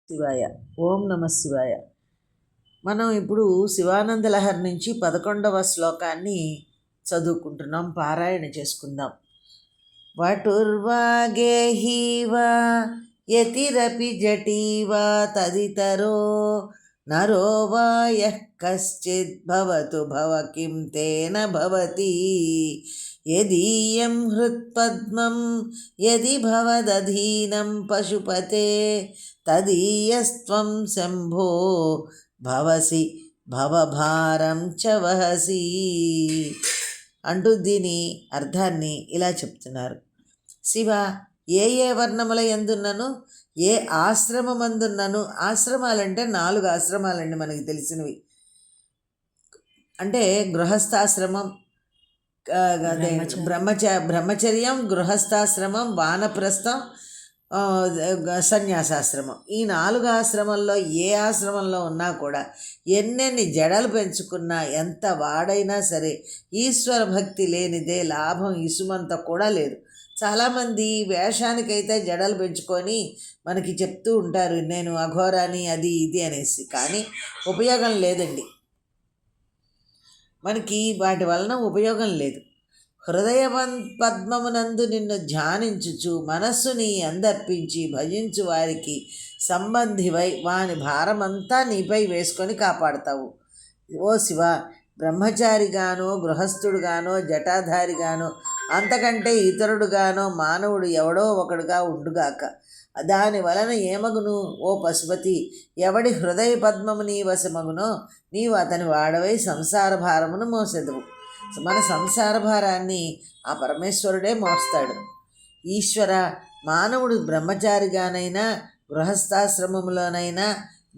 శివాయ. ఓం నమ శివాయ. మనం ఇప్పుడు శివానంద లహరి నుంచి 11వ శ్లోకాన్ని చదువుకుంటున్నాం, పారాయణ చేసుకుందాం. వటుర్వాగేహీవా యతిరపి జటీవా తదితరో నరో వా యః కశ్చిద్ భవతు భవ కిం తేన భవతి యదీయం హృత్పద్మం యది భవదధీనం పశుపతే తదీయస్త్వం శంభో భవసి భవభారం చ వహసి అంటూ దీని అర్థాన్ని ఇలా చెప్తున్నారు. శివ, ఏ ఏ వర్ణముల యందున్నను, ఏ ఆశ్రమమందున్నను, ఆశ్రమాలంటే 4 ఆశ్రమాలండి మనకి తెలిసినవి. అంటే గృహస్థాశ్రమం, అదే బ్రహ్మచర్యం, గృహస్థాశ్రమం, వానప్రస్థం, సన్యాసాశ్రమం. ఈ 4 ఆశ్రమంలో ఏ ఆశ్రమంలో ఉన్నా కూడా ఎన్నెన్ని జడలు పెంచుకున్నా, ఎంత వాడైనా సరే ఈశ్వర భక్తి లేనిదే లాభం ఇసుమంత కూడా లేదు. చాలామంది వేషానికైతే జడలు పెంచుకొని మనకి చెప్తూ ఉంటారు, నేను అఘోరాని అది ఇది అనేసి. కానీ ఉపయోగం లేదండి, మనకి వాటి వలన ఉపయోగం లేదు. హృదయ పద్మమునందు నిన్ను ధ్యానించుచు మనస్సుని అందర్పించి భజించు వారికి సంబంధివై వాని భారమంతా నీపై వేసుకొని కాపాడతావు. ఓ శివ, బ్రహ్మచారిగానో, గృహస్థుడుగానో, జటాధారిగానో, అంతకంటే ఇతరుడుగానో మానవుడు ఎవడో ఒకడుగా ఉండుగాక. దాని వలన ఏమగును? ఓ పశుపతి, ఎవడి హృదయ పద్మము నీ వశమగునో నీవు అతని వాడవై సంసార భారమును మోసెదవు. మన సంసార భారాన్ని ఆ పరమేశ్వరుడే మోస్తాడు. ఈశ్వర, మానవుడు బ్రహ్మచారిగానైనా, గృహస్థాశ్రమంలోనైనా,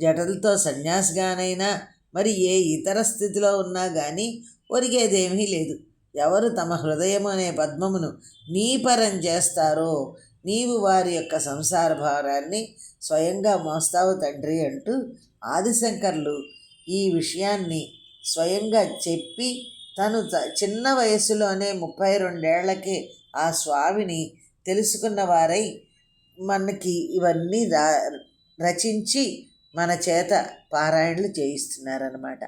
జటలతో సన్యాసిగానైనా, మరి ఏ ఇతర స్థితిలో ఉన్నా కానీ ఒరిగేదేమీ లేదు. ఎవరు తమ హృదయము అనే పద్మమును నీ పరం చేస్తారో నీవు వారి యొక్క సంసార భారాన్ని స్వయంగా మోస్తావు తండ్రి అంటూ ఆదిశంకర్లు ఈ విషయాన్ని స్వయంగా చెప్పి, తను చిన్న వయసులోనే 32 ఏళ్లకే ఆ స్వామిని తెలుసుకున్న వారై మనకి ఇవన్నీ రచించి మన చేత పారాయణలు చేయిస్తున్నారన్నమాట.